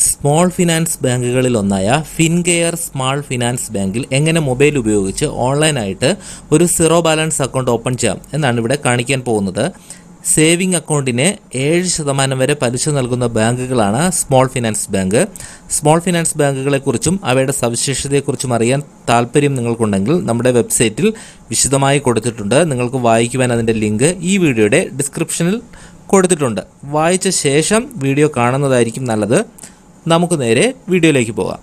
Small finance ബാങ്കുകളിലൊന്നായ Fincare small finance ബാങ്കിൽ എങ്ങനെ മൊബൈൽ ഉപയോഗിച്ച് ഓൺലൈനായിട്ട് ഒരു സീറോ ബാലൻസ് അക്കൗണ്ട് ഓപ്പൺ ചെയ്യാം എന്നാണ് ഇവിടെ കാണിക്കാൻ പോകുന്നത്. സേവിംഗ് അക്കൗണ്ടിന് 7% വരെ പലിശ നൽകുന്ന ബാങ്കുകളാണ് small finance bank. Small finance ബാങ്കുകളെക്കുറിച്ചും അവയുടെ സവിശേഷതയെക്കുറിച്ചും അറിയാൻ താല്പര്യം നിങ്ങൾക്കുണ്ടെങ്കിൽ നമ്മുടെ വെബ്സൈറ്റിൽ വിശദമായി കൊടുത്തിട്ടുണ്ട്. നിങ്ങൾക്ക് വായിക്കുവാൻ അതിൻ്റെ ലിങ്ക് ഈ വീഡിയോയുടെ ഡിസ്ക്രിപ്ഷനിൽ കൊടുത്തിട്ടുണ്ട്. വായിച്ച ശേഷം വീഡിയോ കാണുന്നതായിരിക്കും നല്ലത്. നമുക്ക് നേരെ വീഡിയോയിലേക്ക് പോകാം.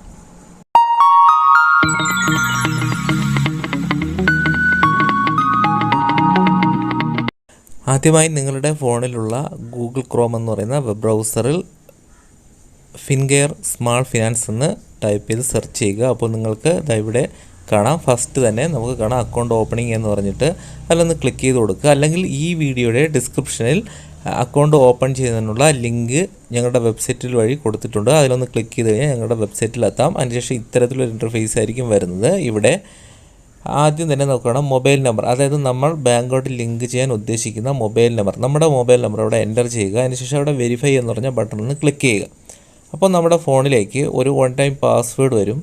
ആദ്യമായി നിങ്ങളുടെ ഫോണിലുള്ള ഗൂഗിൾ ക്രോം എന്ന് പറയുന്ന വെബ് ബ്രൗസറിൽ ഫിൻകെയർ സ്മാൾ ഫിനാൻസ് എന്ന് ടൈപ്പ് ചെയ്ത് സെർച്ച് ചെയ്യുക. അപ്പോൾ നിങ്ങൾക്ക് ഇവിടെ കാണാം. ഫസ്റ്റ് തന്നെ നമുക്ക് കാണാം അക്കൗണ്ട് ഓപ്പണിംഗ് എന്ന് പറഞ്ഞിട്ട് അതിലൊന്ന് ക്ലിക്ക് ചെയ്ത് കൊടുക്കുക. അല്ലെങ്കിൽ ഈ വീഡിയോയുടെ ഡിസ്ക്രിപ്ഷനിൽ അക്കൗണ്ട് ഓപ്പൺ ചെയ്യുന്നതിനുള്ള ലിങ്ക് ഞങ്ങളുടെ വെബ്സൈറ്റിൽ വഴി കൊടുത്തിട്ടുണ്ട്. അതിലൊന്ന് ക്ലിക്ക് ചെയ്ത് കഴിഞ്ഞാൽ ഞങ്ങളുടെ വെബ്സൈറ്റിലെത്താം. അതിനുശേഷം ഇത്തരത്തിലൊരു ഇൻ്റർഫേസ് ആയിരിക്കും വരുന്നത്. ഇവിടെ ആദ്യം തന്നെ നോക്കണം മൊബൈൽ നമ്പർ, അതായത് നമ്മൾ ബാങ്കോട്ട് ലിങ്ക് ചെയ്യാൻ ഉദ്ദേശിക്കുന്ന മൊബൈൽ നമ്പർ, നമ്മുടെ മൊബൈൽ നമ്പർ അവിടെ എൻ്റർ ചെയ്യുക. അതിനുശേഷം അവിടെ വെരിഫൈ എന്ന് പറഞ്ഞ ബട്ടണിൽ ക്ലിക്ക് ചെയ്യുക. അപ്പോൾ നമ്മുടെ ഫോണിലേക്ക് ഒരു വൺ ടൈം പാസ്വേഡ് വരും.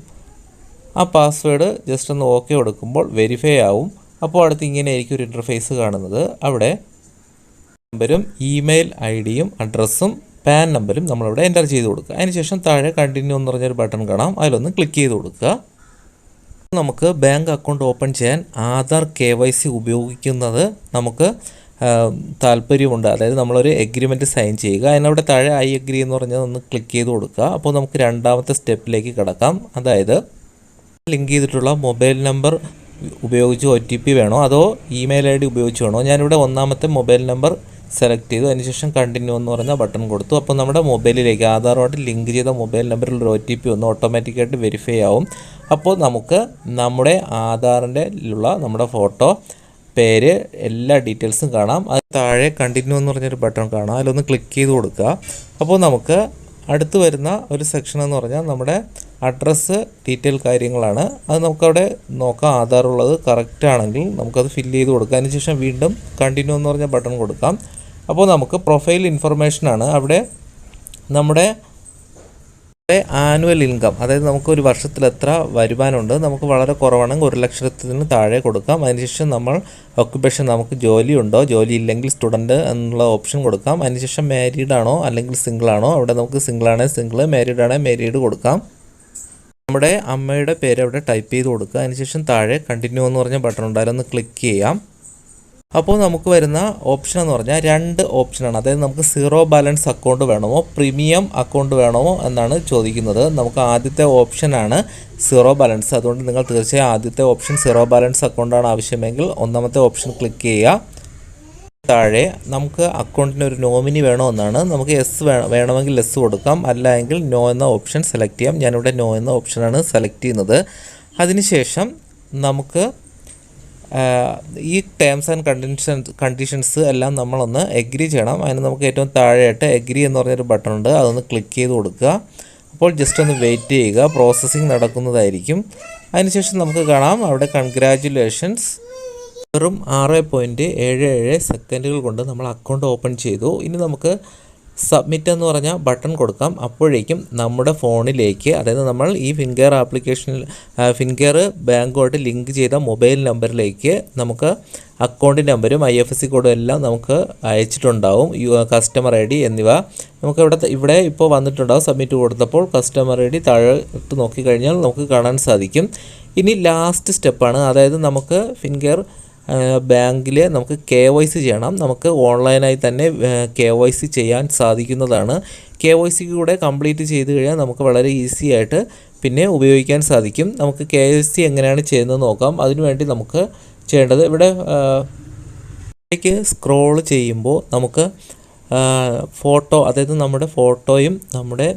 ആ പാസ്വേഡ് ജസ്റ്റ് ഒന്ന് ഓക്കെ കൊടുക്കുമ്പോൾ വെരിഫൈ ആവും. അപ്പോൾ അടുത്ത് ഇങ്ങനെ ആയിരിക്കും ഒരു ഇൻ്റർഫേസ് കാണുന്നത്. അവിടെ നമ്പരും ഇമെയിൽ ഐ ഡിയും അഡ്രസ്സും പാൻ നമ്പരും നമ്മളവിടെ എൻ്റർ ചെയ്ത് കൊടുക്കുക. അതിനുശേഷം താഴെ കണ്ടിന്യൂ എന്ന് പറഞ്ഞൊരു ബട്ടൺ കാണാം. അതിലൊന്ന് ക്ലിക്ക് ചെയ്ത് കൊടുക്കുക. നമുക്ക് ബാങ്ക് അക്കൗണ്ട് ഓപ്പൺ ചെയ്യാൻ ആധാർ KYC ഉപയോഗിക്കുന്നത് നമുക്ക് താല്പര്യമുണ്ട്. അതായത് നമ്മളൊരു എഗ്രിമെൻറ്റ് സൈൻ ചെയ്യുക. അതിനവിടെ താഴെ ഐ അഗ്രി എന്ന് പറഞ്ഞത് ഒന്ന് ക്ലിക്ക് ചെയ്ത് കൊടുക്കുക. അപ്പോൾ നമുക്ക് രണ്ടാമത്തെ സ്റ്റെപ്പിലേക്ക് കിടക്കാം. അതായത് ലിങ്ക് ചെയ്തിട്ടുള്ള മൊബൈൽ നമ്പർ ഉപയോഗിച്ച് OTP വേണോ അതോ ഇമെയിൽ ID ഉപയോഗിച്ച് വേണോ? ഞാനിവിടെ ഒന്നാമത്തെ മൊബൈൽ നമ്പർ സെലക്ട് ചെയ്തു. അതിനുശേഷം കണ്ടിന്യൂ എന്ന് പറഞ്ഞ ബട്ടൺ കൊടുത്തു. അപ്പോൾ നമ്മുടെ മൊബൈലിലേക്ക് ആധാറുമായിട്ട് ലിങ്ക് ചെയ്ത മൊബൈൽ നമ്പറിൽ OTP ഒന്ന് ഓട്ടോമാറ്റിക്കായിട്ട് വെരിഫൈ ആവും. അപ്പോൾ നമുക്ക് നമ്മുടെ ആധാറിൻ്റെ നമ്മുടെ ഫോട്ടോ, പേര്, എല്ലാ ഡീറ്റെയിൽസും കാണാം. അത് താഴെ കണ്ടിന്യൂ എന്ന് പറഞ്ഞൊരു ബട്ടൺ കാണാം. അതിലൊന്ന് ക്ലിക്ക് ചെയ്ത് കൊടുക്കുക. അപ്പോൾ നമുക്ക് അടുത്ത് വരുന്ന ഒരു സെക്ഷൻ എന്ന് പറഞ്ഞാൽ നമ്മുടെ അഡ്രസ്സ് ഡീറ്റെയിൽ കാര്യങ്ങളാണ്. അത് നമുക്കവിടെ നോക്കാം. ആധാർ ഉള്ളത് കറക്റ്റ് ആണെങ്കിൽ നമുക്കത് ഫില്ല് ചെയ്ത് കൊടുക്കാം. അതിനുശേഷം വീണ്ടും കണ്ടിന്യൂ എന്ന് പറഞ്ഞ ബട്ടൺ കൊടുക്കാം. അപ്പോൾ നമുക്ക് പ്രൊഫൈൽ ഇൻഫർമേഷനാണ്. അവിടെ നമ്മുടെ ആനുവൽ ഇൻകം, അതായത് നമുക്ക് ഒരു വർഷത്തിൽ എത്ര വരുമാനമുണ്ട്, നമുക്ക് വളരെ കുറവാണെങ്കിൽ 1,00,000 താഴെ കൊടുക്കാം. അതിനുശേഷം നമ്മൾ ഓക്യുപ്പേഷൻ, നമുക്ക് ജോലി ഉണ്ടോ, ജോലി ഇല്ലെങ്കിൽ സ്റ്റുഡൻറ്റ് എന്നുള്ള ഓപ്ഷൻ കൊടുക്കാം. അതിനുശേഷം മാരീഡ് ആണോ അല്ലെങ്കിൽ സിംഗിൾ ആണോ, അവിടെ നമുക്ക് സിംഗിൾ ആണെങ്കിൽ സിംഗിൾ, മാരീഡ് ആണെങ്കിൽ മാരീഡ് കൊടുക്കാം. നമ്മുടെ അമ്മയുടെ പേര് അവിടെ ടൈപ്പ് ചെയ്ത് കൊടുക്കുക. അതിനുശേഷം താഴെ കണ്ടിന്യൂ എന്ന് പറഞ്ഞ ബട്ടൺ ഉണ്ട്, അതിലൊന്ന് ക്ലിക്ക് ചെയ്യാം. അപ്പോൾ നമുക്ക് വരുന്ന ഓപ്ഷൻ എന്ന് പറഞ്ഞാൽ 2 ഓപ്ഷനാണ്. അതായത് നമുക്ക് സീറോ ബാലൻസ് അക്കൗണ്ട് വേണമോ പ്രീമിയം അക്കൗണ്ട് വേണമോ എന്നാണ് ചോദിക്കുന്നത്. നമുക്ക് ആദ്യത്തെ ഓപ്ഷനാണ് സീറോ ബാലൻസ്. അതുകൊണ്ട് നിങ്ങൾ തീർച്ചയായും ആദ്യത്തെ ഓപ്ഷൻ സീറോ ബാലൻസ് അക്കൗണ്ടാണ് ആവശ്യമെങ്കിൽ ഒന്നാമത്തെ ഓപ്ഷൻ ക്ലിക്ക് ചെയ്യുക. താഴെ നമുക്ക് അക്കൗണ്ടിന് ഒരു നോമിനി വേണോ എന്നാണ്. നമുക്ക് എസ് വേണമെങ്കിൽ എസ് കൊടുക്കാം, അല്ല എങ്കിൽ നോ എന്ന ഓപ്ഷൻ സെലക്ട് ചെയ്യാം. ഞാനിവിടെ നോ എന്ന ഓപ്ഷനാണ് സെലക്ട് ചെയ്യുന്നത്. അതിനുശേഷം നമുക്ക് ഈ ടേംസ് ആൻഡ് കണ്ടീഷൻസ് എല്ലാം നമ്മളൊന്ന് എഗ്രി ചെയ്യണം. അതിന് നമുക്ക് ഏറ്റവും താഴെയായിട്ട് എഗ്രി എന്ന് പറഞ്ഞൊരു ബട്ടൺ ഉണ്ട്, അതൊന്ന് ക്ലിക്ക് ചെയ്ത് കൊടുക്കുക. അപ്പോൾ ജസ്റ്റ് ഒന്ന് വെയിറ്റ് ചെയ്യുക, പ്രോസസ്സിങ് നടക്കുന്നതായിരിക്കും. അതിനുശേഷം നമുക്ക് കാണാം അവിടെ കൺഗ്രാജുലേഷൻസ്, വെറും 6.77 സെക്കൻഡുകൾ കൊണ്ട് നമ്മൾ അക്കൗണ്ട് ഓപ്പൺ ചെയ്തു. ഇനി നമുക്ക് സബ്മിറ്റ് എന്ന് പറഞ്ഞ ബട്ടൺ കൊടുക്കാം. അപ്പോഴേക്കും നമ്മുടെ ഫോണിലേക്ക്, അതായത് നമ്മൾ ഈ ഫിൻകെയർ ആപ്ലിക്കേഷനിൽ ഫിൻകെയർ ബാങ്കുമായിട്ട് ലിങ്ക് ചെയ്ത മൊബൈൽ നമ്പറിലേക്ക് നമുക്ക് അക്കൗണ്ട് നമ്പരും IFSC കോഡും എല്ലാം നമുക്ക് അയച്ചിട്ടുണ്ടാവും. കസ്റ്റമർ ID എന്നിവ നമുക്ക് ഇവിടെ ഇപ്പോൾ വന്നിട്ടുണ്ടാവും. സബ്മിറ്റ് കൊടുത്തപ്പോൾ കസ്റ്റമർ ID താഴെ ഇട്ട് നോക്കിക്കഴിഞ്ഞാൽ നമുക്ക് കാണാൻ സാധിക്കും. ഇനി ലാസ്റ്റ് സ്റ്റെപ്പാണ്, അതായത് നമുക്ക് ഫിൻകെയർ ബാങ്കിൽ നമുക്ക് KYC ചെയ്യണം. നമുക്ക് ഓൺലൈനായി തന്നെ KYC ചെയ്യാൻ സാധിക്കുന്നതാണ്. KYC കൂടെ കംപ്ലീറ്റ് ചെയ്ത് കഴിഞ്ഞാൽ നമുക്ക് വളരെ ഈസി ആയിട്ട് പിന്നെ ഉപയോഗിക്കാൻ സാധിക്കും. നമുക്ക് KYC എങ്ങനെയാണ് ചെയ്യുന്നത് നോക്കാം. അതിനുവേണ്ടി നമുക്ക് ചെയ്യേണ്ടത്, ഇവിടെ സ്ക്രോൾ ചെയ്യുമ്പോൾ നമുക്ക് ഫോട്ടോ, അതായത് നമ്മുടെ ഫോട്ടോയും നമ്മുടെ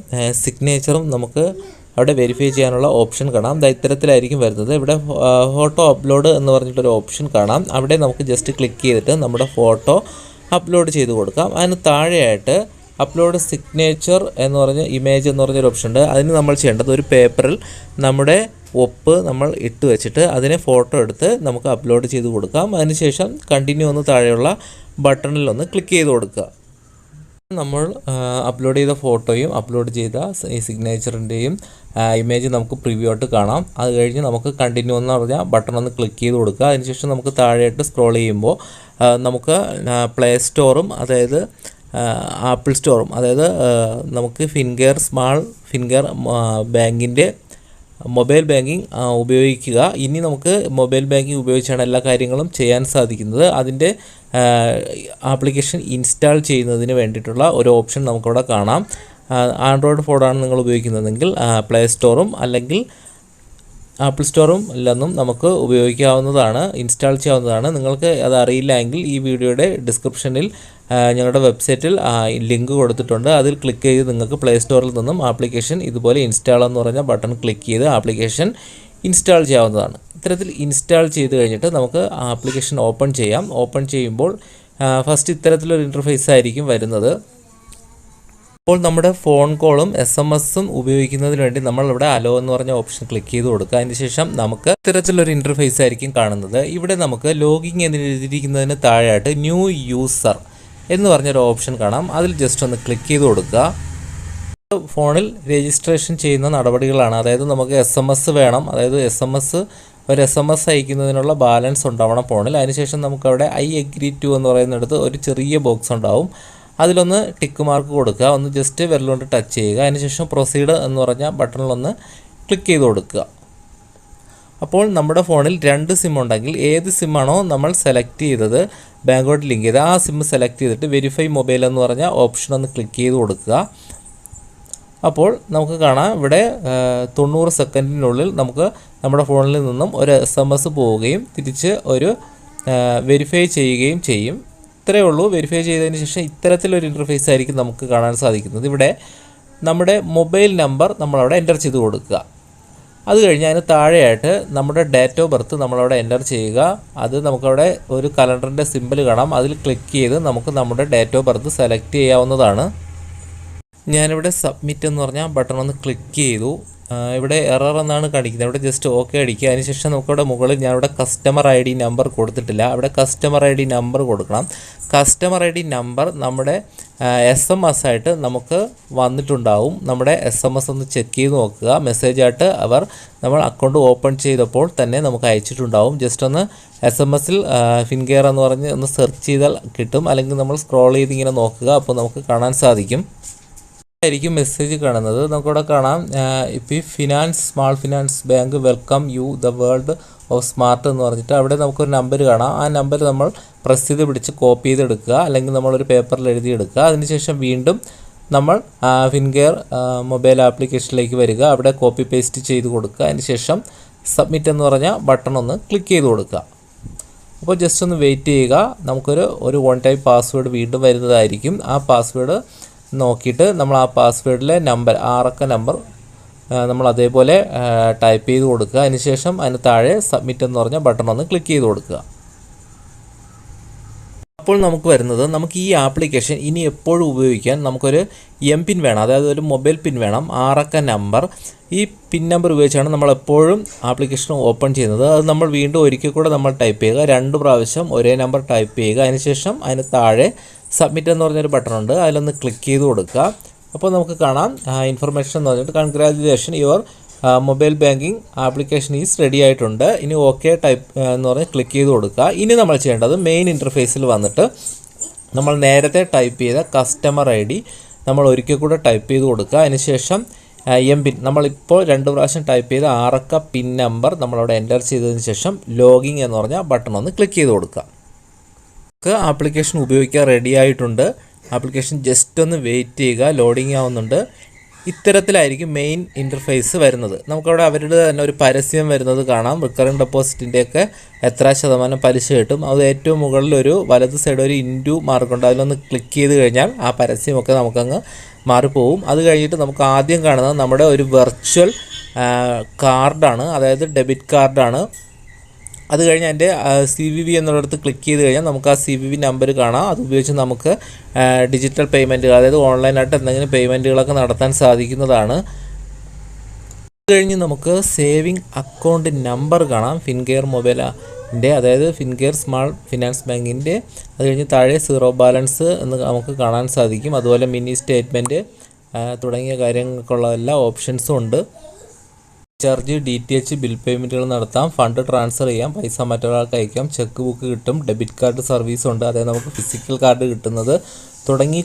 സിഗ്നേച്ചറും നമുക്ക് അവിടെ വെരിഫൈ ചെയ്യാനുള്ള ഓപ്ഷൻ കാണാം. ഇത്തരത്തിലായിരിക്കും വരുന്നത്. ഇവിടെ ഫോട്ടോ അപ്ലോഡ് എന്ന് പറഞ്ഞിട്ടൊരു ഓപ്ഷൻ കാണാം. അവിടെ നമുക്ക് ജസ്റ്റ് ക്ലിക്ക് ചെയ്തിട്ട് നമ്മുടെ ഫോട്ടോ അപ്ലോഡ് ചെയ്ത് കൊടുക്കാം. അതിന് താഴെയായിട്ട് അപ്ലോഡ് സിഗ്നേച്ചർ എന്ന് പറഞ്ഞ ഇമേജ് എന്ന് പറഞ്ഞൊരു ഓപ്ഷൻ ഉണ്ട്. അതിന് നമ്മൾ ചെയ്യേണ്ടത് ഒരു പേപ്പറിൽ നമ്മുടെ ഒപ്പ് നമ്മൾ ഇട്ട് വെച്ചിട്ട് അതിനെ ഫോട്ടോ എടുത്ത് നമുക്ക് അപ്ലോഡ് ചെയ്ത് കൊടുക്കാം. അതിനുശേഷം കണ്ടിന്യൂ എന്ന് താഴെയുള്ള ബട്ടണിലൊന്ന് ക്ലിക്ക് ചെയ്ത് കൊടുക്കുക. നമ്മൾ അപ്ലോഡ് ചെയ്ത ഫോട്ടോയും അപ്ലോഡ് ചെയ്ത ഈ സിഗ്നേച്ചറിൻ്റെയും ഇമേജ് നമുക്ക് പ്രിവ്യൂ ആയിട്ട് കാണാം. അത് കഴിഞ്ഞ് നമുക്ക് കണ്ടിന്യൂ എന്ന് പറഞ്ഞാൽ ബട്ടൺ ഒന്ന് ക്ലിക്ക് ചെയ്ത് കൊടുക്കുക. അതിനുശേഷം നമുക്ക് താഴെയായിട്ട് സ്ക്രോൾ ചെയ്യുമ്പോൾ നമുക്ക് പ്ലേ സ്റ്റോറും അതായത് ആപ്പിൾ സ്റ്റോറും അതായത് നമുക്ക് സ്മാൾ ഫിൻഗർ ബാങ്കിൻ്റെ മൊബൈൽ ബാങ്കിങ് ഉപയോഗിക്കുക. ഇനി നമുക്ക് മൊബൈൽ ബാങ്കിങ് ഉപയോഗിച്ചാണ് എല്ലാ കാര്യങ്ങളും ചെയ്യാൻ സാധിക്കുന്നത്. അതിൻ്റെ ആപ്ലിക്കേഷൻ ഇൻസ്റ്റാൾ ചെയ്യുന്നതിന് വേണ്ടിയിട്ടുള്ള ഒരു ഓപ്ഷൻ നമുക്കവിടെ കാണാം. ആൻഡ്രോയിഡ് ഫോണാണ് നിങ്ങൾ ഉപയോഗിക്കുന്നതെങ്കിൽ പ്ലേ സ്റ്റോറും അല്ലെങ്കിൽ ആപ്പിൾ സ്റ്റോറും എല്ലാം നമുക്ക് ഉപയോഗിക്കാവുന്നതാണ്, ഇൻസ്റ്റാൾ ചെയ്യാവുന്നതാണ്. നിങ്ങൾക്ക് അത് അറിയില്ല എങ്കിൽ ഈ വീഡിയോയുടെ ഡിസ്ക്രിപ്ഷനിൽ ഞങ്ങളുടെ വെബ്സൈറ്റിൽ ലിങ്ക് കൊടുത്തിട്ടുണ്ട്. അതിൽ ക്ലിക്ക് ചെയ്ത് നിങ്ങൾക്ക് പ്ലേ സ്റ്റോറിൽ നിന്നും ആപ്ലിക്കേഷൻ ഇതുപോലെ ഇൻസ്റ്റാൾ എന്ന് പറഞ്ഞ ബട്ടൺ ക്ലിക്ക് ചെയ്ത് ആപ്ലിക്കേഷൻ ഇൻസ്റ്റാൾ ചെയ്യാവുന്നതാണ്. ഇത്തരത്തിൽ ഇൻസ്റ്റാൾ ചെയ്ത് കഴിഞ്ഞിട്ട് നമുക്ക് ആപ്ലിക്കേഷൻ ഓപ്പൺ ചെയ്യാം. ഓപ്പൺ ചെയ്യുമ്പോൾ ഫസ്റ്റ് ഇത്തരത്തിലൊരു ഇൻ്റർഫേസ് ആയിരിക്കും വരുന്നത്. അപ്പോൾ നമ്മുടെ ഫോൺ കോളും SMS ഉപയോഗിക്കുന്നതിന് വേണ്ടി നമ്മളിവിടെ അലോ എന്ന് പറഞ്ഞ ഓപ്ഷൻ ക്ലിക്ക് ചെയ്ത് കൊടുക്കുക. അതിനുശേഷം നമുക്ക് ഇത്തരത്തിലൊരു ഇൻ്റർഫേസ് ആയിരിക്കും കാണുന്നത്. ഇവിടെ നമുക്ക് ലോഗിൻ എന്ന് എഴുതിയിരിക്കുന്നതിന് താഴെയായിട്ട് ന്യൂ യൂസർ എന്ന് പറഞ്ഞൊരു ഓപ്ഷൻ കാണാം. അതിൽ ജസ്റ്റ് ഒന്ന് ക്ലിക്ക് ചെയ്ത് കൊടുക്കുക. ഫോണിൽ രജിസ്ട്രേഷൻ ചെയ്യുന്ന നടപടികളാണ്. അതായത് നമുക്ക് SMS വേണം. അതായത് ഒരു SMS അയക്കുന്നതിനുള്ള ബാലൻസ് ഉണ്ടാവണം ഫോണിൽ. അതിനുശേഷം നമുക്കവിടെ ഐ എഗ്രി ടു എന്ന് പറയുന്നിടത്ത് ഒരു ചെറിയ ബോക്സ് ഉണ്ടാവും. അതിലൊന്ന് ടിക്ക് മാർക്ക് കൊടുക്കുക. ഒന്ന് ജസ്റ്റ് വിരലുകൊണ്ട് ടച്ച് ചെയ്യുക. അതിനുശേഷം പ്രൊസീഡ് എന്ന് പറഞ്ഞ ബട്ടണിലൊന്ന് ക്ലിക്ക് ചെയ്ത് കൊടുക്കുക. അപ്പോൾ നമ്മുടെ ഫോണിൽ 2 സിം ഉണ്ടെങ്കിൽ ഏത് സിമ്മാണോ നമ്മൾ സെലക്ട് ചെയ്തത് ബാങ്കുമായിട്ട് ലിങ്ക് ചെയ്ത് ആ സിം സെലക്ട് ചെയ്തിട്ട് വെരിഫൈ മൊബൈൽ എന്ന് പറഞ്ഞ ഓപ്ഷൻ ഒന്ന് ക്ലിക്ക് ചെയ്ത് കൊടുക്കുക. അപ്പോൾ നമുക്ക് കാണാം ഇവിടെ 90 സെക്കൻഡിനുള്ളിൽ നമുക്ക് നമ്മുടെ ഫോണിൽ നിന്നും ഒരു SMS പോവുകയും തിരിച്ച് ഒരു വെരിഫൈ ചെയ്യുകയും ചെയ്യും. ഇത്രയേ ഉള്ളൂ. വെരിഫൈ ചെയ്തതിന് ശേഷം ഇത്തരത്തിലൊരു ഇൻ്റർഫേസ് ആയിരിക്കും നമുക്ക് കാണാൻ സാധിക്കുന്നത്. ഇവിടെ നമ്മുടെ മൊബൈൽ നമ്പർ നമ്മളവിടെ എൻ്റർ ചെയ്ത് കൊടുക്കുക. അത് കഴിഞ്ഞ് അതിന് താഴെയായിട്ട് നമ്മുടെ ഡേറ്റ് ഓഫ് ബർത്ത് നമ്മളവിടെ എൻ്റർ ചെയ്യുക. അത് നമുക്കവിടെ ഒരു കലണ്ടറിൻ്റെ സിമ്പിൾ കാണാം. അതിൽ ക്ലിക്ക് ചെയ്ത് നമുക്ക് നമ്മുടെ ഡേറ്റ് ഓഫ് ബർത്ത് സെലക്ട് ചെയ്യാവുന്നതാണ്. ഞാനിവിടെ സബ്മിറ്റ് എന്ന് പറഞ്ഞാൽ ബട്ടൺ ഒന്ന് ക്ലിക്ക് ചെയ്തു. ഇവിടെ എറർ എന്നാണ് കാണിക്കുന്നത്. ഇവിടെ ജസ്റ്റ് ഓക്കെ അടിക്കുക. അതിനുശേഷം നമുക്കിവിടെ മുകളിൽ ഞാനിവിടെ കസ്റ്റമർ ID നമ്പർ കൊടുത്തിട്ടില്ല. അവിടെ കസ്റ്റമർ ID നമ്പർ കൊടുക്കണം. കസ്റ്റമർ ID നമ്പർ നമ്മുടെ SMS ആയിട്ട് നമുക്ക് വന്നിട്ടുണ്ടാവും. നമ്മുടെ SMS ഒന്ന് ചെക്ക് ചെയ്ത് നോക്കുക. മെസ്സേജായിട്ട് നമ്മൾ അക്കൗണ്ട് ഓപ്പൺ ചെയ്തപ്പോൾ തന്നെ നമുക്ക് അയച്ചിട്ടുണ്ടാവും. ജസ്റ്റ് ഒന്ന് SMS ഫിൻകെയർ എന്ന് പറഞ്ഞ് ഒന്ന് സെർച്ച് ചെയ്താൽ കിട്ടും. അല്ലെങ്കിൽ നമ്മൾ സ്ക്രോൾ ചെയ്ത് ഇങ്ങനെ നോക്കുക. അപ്പോൾ നമുക്ക് കാണാൻ സാധിക്കും. ആയിരിക്കും മെസ്സേജ് കാണുന്നത്. നമുക്കിവിടെ കാണാം small finance bank welcome you the world of smart എന്ന് പറഞ്ഞിട്ട് അവിടെ നമുക്കൊരു നമ്പർ കാണാം. ആ നമ്പർ നമ്മൾ പ്രസ് ചെയ്ത് പിടിച്ച് കോപ്പി ചെയ്തെടുക്കുക. അല്ലെങ്കിൽ നമ്മളൊരു പേപ്പറിൽ എഴുതിയെടുക്കുക. അതിനുശേഷം വീണ്ടും നമ്മൾ ഫിൻകെയർ മൊബൈൽ ആപ്ലിക്കേഷനിലേക്ക് വരിക. അവിടെ കോപ്പി പേസ്റ്റ് ചെയ്ത് കൊടുക്കുക. അതിനുശേഷം സബ്മിറ്റ് എന്ന് പറഞ്ഞ ബട്ടൺ ഒന്ന് ക്ലിക്ക് ചെയ്ത് കൊടുക്കുക. അപ്പോൾ ജസ്റ്റ് ഒന്ന് വെയിറ്റ് ചെയ്യുക. നമുക്കൊരു വൺ ടൈം പാസ്വേഡ് വീണ്ടും വരുന്നതായിരിക്കും. ആ പാസ്വേഡ് നോക്കിയിട്ട് നമ്മൾ ആ പാസ്വേഡിലെ നമ്പർ 6 അക്ക നമ്പർ നമ്മൾ അതേപോലെ ടൈപ്പ് ചെയ്ത് കൊടുക്കുക. അതിനുശേഷം അതിന് താഴെ സബ്മിറ്റ് എന്ന് പറഞ്ഞ ബട്ടൺ ഒന്ന് ക്ലിക്ക് ചെയ്ത് കൊടുക്കുക. അപ്പോൾ നമുക്ക് വരുന്നത് നമുക്ക് ഈ ആപ്ലിക്കേഷൻ ഇനി എപ്പോഴും ഉപയോഗിക്കാൻ നമുക്കൊരു പിൻ വേണം. അതായത് ഒരു മൊബൈൽ പിൻ വേണം. 6 അക്ക നമ്പർ. ഈ പിൻ നമ്പർ ഉപയോഗിച്ചാണ് നമ്മൾ എപ്പോഴും ആപ്ലിക്കേഷൻ ഓപ്പൺ ചെയ്യുന്നത്. അത് നമ്മൾ വീണ്ടും ഒരിക്കൽ കൂടെ നമ്മൾ ടൈപ്പ് ചെയ്യുക. 2 പ്രാവശ്യം ഒരേ നമ്പർ ടൈപ്പ് ചെയ്യുക. അതിനുശേഷം അതിന് താഴെ സബ്മിറ്റ് എന്ന് പറഞ്ഞൊരു ബട്ടൺ ഉണ്ട്. അതിലൊന്ന് ക്ലിക്ക് ചെയ്ത് കൊടുക്കുക. അപ്പോൾ നമുക്ക് കാണാം ഇൻഫർമേഷൻ എന്ന് പറഞ്ഞിട്ട് congratulation your mobile banking application is ready ആയിട്ടുണ്ട്. ഇനി ഓക്കെ ടൈപ്പ് എന്ന് പറഞ്ഞ് ക്ലിക്ക് ചെയ്ത് കൊടുക്കുക. ഇനി നമ്മൾ ചെയ്യേണ്ടത് മെയിൻ ഇൻ്റർഫേസിൽ വന്നിട്ട് നമ്മൾ നേരത്തെ ടൈപ്പ് ചെയ്ത കസ്റ്റമർ ID നമ്മൾ ഒരിക്കൽ കൂടെ ടൈപ്പ് ചെയ്ത് കൊടുക്കുക. അതിനുശേഷം പിൻ നമ്മളിപ്പോൾ 2 പ്രാവശ്യം ടൈപ്പ് ചെയ്ത 6 അക്ക പിൻ നമ്പർ നമ്മളവിടെ എൻ്റർ ചെയ്തതിന് ശേഷം ലോഗിൻ എന്ന് പറഞ്ഞ ബട്ടൺ ഒന്ന് ക്ലിക്ക് ചെയ്ത് കൊടുക്കുക. ആപ്ലിക്കേഷൻ ഉപയോഗിക്കാൻ റെഡി ആയിട്ടുണ്ട്. ആപ്ലിക്കേഷൻ ജസ്റ്റ് ഒന്ന് വെയിറ്റ് ചെയ്യുക. ലോഡിങ് ആവുന്നുണ്ട്. ഇത്തരത്തിലായിരിക്കും മെയിൻ ഇൻ്റർഫേസ് വരുന്നത്. നമുക്കവിടെ അവരുടെ തന്നെ ഒരു പരസ്യം വരുന്നത് കാണാം. റിക്കറിംഗ് ഡെപ്പോസിറ്റിൻ്റെയൊക്കെ എത്ര ശതമാനം പലിശ കിട്ടും. അത് ഏറ്റവും മുകളിൽ ഒരു വലത് സൈഡ് ഒരു ഇൻറ്റു മാർക്കുണ്ട്. അതിലൊന്ന് ക്ലിക്ക് ചെയ്ത് കഴിഞ്ഞാൽ ആ പരസ്യമൊക്കെ നമുക്കങ്ങ് മാറിപ്പോവും. അത് കഴിഞ്ഞിട്ട് നമുക്ക് ആദ്യം കാണുന്നത് നമ്മുടെ ഒരു വെർച്വൽ കാർഡാണ്. അതായത് ഡെബിറ്റ് കാർഡാണ്. അത് കഴിഞ്ഞ് അതിൻ്റെ CVV എന്നുള്ളിടത്ത് ക്ലിക്ക് ചെയ്ത് കഴിഞ്ഞാൽ നമുക്ക് ആ CVV നമ്പർ കാണാം. അതുപയോഗിച്ച് നമുക്ക് ഡിജിറ്റൽ പേയ്മെൻറ്റുകൾ അതായത് ഓൺലൈനായിട്ട് എന്തെങ്കിലും പേയ്മെൻറ്റുകളൊക്കെ നടത്താൻ സാധിക്കുന്നതാണ്. അത് കഴിഞ്ഞ് നമുക്ക് സേവിങ് അക്കൗണ്ട് നമ്പർ കാണാം. ഫിൻകെയർ മൊബൈൽ അതായത് ഫിൻകെയർ സ്മാൾ ഫിനാൻസ് ബാങ്കിൻ്റെ അത് കഴിഞ്ഞ് താഴെ സീറോ ബാലൻസ് എന്ന് നമുക്ക് കാണാൻ സാധിക്കും. അതുപോലെ മിനി സ്റ്റേറ്റ്മെൻറ്റ് തുടങ്ങിയ കാര്യങ്ങൾക്കുള്ള എല്ലാ ഓപ്ഷൻസും ഉണ്ട്. റീചാർജ്, DTH, ബിൽ പേയ്മെൻറ്റുകൾ നടത്താം, ഫണ്ട് ട്രാൻസ്ഫർ ചെയ്യാം, പൈസ മറ്റൊരാൾക്ക് അയക്കാം, ചെക്ക് ബുക്ക് കിട്ടും, ഡെബിറ്റ് കാർഡ് സർവീസ് ഉണ്ട്, അതായത് നമുക്ക് ഫിസിക്കൽ കാർഡ് കിട്ടുന്നത് തുടങ്ങി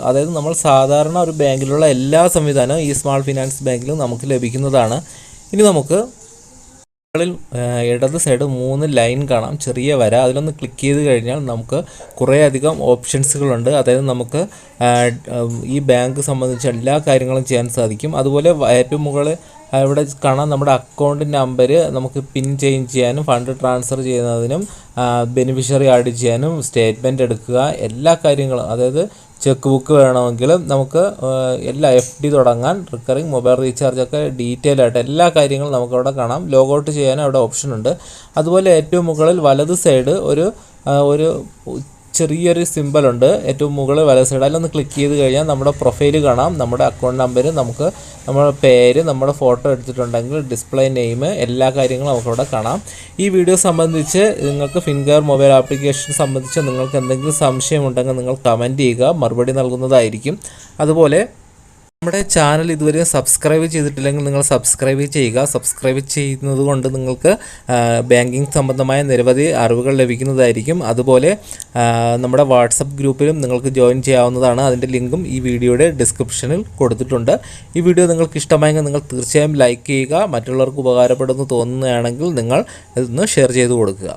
അതായത് നമ്മൾ സാധാരണ ഒരു ബാങ്കിലുള്ള എല്ലാ സംവിധാനവും ഈ സ്മാൾ ഫിനാൻസ് ബാങ്കിലും നമുക്ക് ലഭിക്കുന്നതാണ്. ഇനി നമുക്ക് ഇടത് സൈഡ് 3 ലൈൻ കാണാം, ചെറിയ വര. അതിലൊന്ന് ക്ലിക്ക് ചെയ്ത് കഴിഞ്ഞാൽ നമുക്ക് കുറേയധികം ഓപ്ഷൻസുകളുണ്ട്. അതായത് നമുക്ക് ഈ ബാങ്ക് സംബന്ധിച്ച എല്ലാ കാര്യങ്ങളും ചെയ്യാൻ സാധിക്കും. അതുപോലെ ഏറ്റവും മുകളിൽ ഇവിടെ കാണാം നമ്മുടെ അക്കൗണ്ട് നമ്പർ നമുക്ക് പിൻ ചേഞ്ച് ചെയ്യാനും ഫണ്ട് ട്രാൻസ്ഫർ ചെയ്യുന്നതിനും ബെനിഫിഷ്യറി ആഡ് ചെയ്യാനും സ്റ്റേറ്റ്മെൻറ്റ് എടുക്കുക എല്ലാ കാര്യങ്ങളും, അതായത് ചെക്ക് ബുക്ക് വേണമെങ്കിലും നമുക്ക് എല്ലാ FD തുടങ്ങാൻ, റിക്കറിങ്, മൊബൈൽ റീചാർജൊക്കെ ഡീറ്റെയിൽ ആയിട്ട് എല്ലാ കാര്യങ്ങളും നമുക്കവിടെ കാണാം. ലോഗൗട്ട് ചെയ്യാനും അവിടെ ഓപ്ഷൻ ഉണ്ട്. അതുപോലെ ഏറ്റവും മുകളിൽ വലത് സൈഡ് ഒരു ചെറിയൊരു സിമ്പലുണ്ട് ഏറ്റവും മുകളിൽ വലത് സൈഡ്. അതിലൊന്ന് ക്ലിക്ക് ചെയ്ത് കഴിഞ്ഞാൽ നമ്മുടെ പ്രൊഫൈൽ കാണാം, നമ്മുടെ അക്കൗണ്ട് നമ്പർ, നമ്മുടെ പേര്, നമ്മുടെ ഫോട്ടോ എടുത്തിട്ടുണ്ടെങ്കിൽ ഡിസ്പ്ലേ നെയിം, എല്ലാ കാര്യങ്ങളും നമുക്കവിടെ കാണാം. ഈ വീഡിയോ സംബന്ധിച്ച് നിങ്ങൾക്ക് ഫിൻകെയർ മൊബൈൽ ആപ്ലിക്കേഷൻ സംബന്ധിച്ച് നിങ്ങൾക്ക് എന്തെങ്കിലും സംശയമുണ്ടെങ്കിൽ നിങ്ങൾ കമൻറ്റ് ചെയ്യുക, മറുപടി നൽകുന്നതായിരിക്കും. അതുപോലെ നമ്മുടെ ചാനൽ ഇതുവരെ സബ്സ്ക്രൈബ് ചെയ്തിട്ടില്ലെങ്കിൽ നിങ്ങൾ സബ്സ്ക്രൈബ് ചെയ്യുക. സബ്സ്ക്രൈബ് ചെയ്യുന്നത് കൊണ്ട് നിങ്ങൾക്ക് ബാങ്കിങ് സംബന്ധമായ നിരവധി അറിവുകൾ ലഭിക്കുന്നതായിരിക്കും. അതുപോലെ നമ്മുടെ വാട്സപ്പ് ഗ്രൂപ്പിലും നിങ്ങൾക്ക് ജോയിൻ ചെയ്യാവുന്നതാണ്. അതിൻ്റെ ലിങ്കും ഈ വീഡിയോയുടെ ഡിസ്ക്രിപ്ഷനിൽ കൊടുത്തിട്ടുണ്ട്. ഈ വീഡിയോ നിങ്ങൾക്ക് ഇഷ്ടമായെങ്കിൽ നിങ്ങൾ തീർച്ചയായും ലൈക്ക് ചെയ്യുക. മറ്റുള്ളവർക്ക് ഉപകാരപ്പെടുമെന്ന് തോന്നുകയാണെങ്കിൽ നിങ്ങൾ ഇതൊന്ന് ഷെയർ ചെയ്ത് കൊടുക്കുക.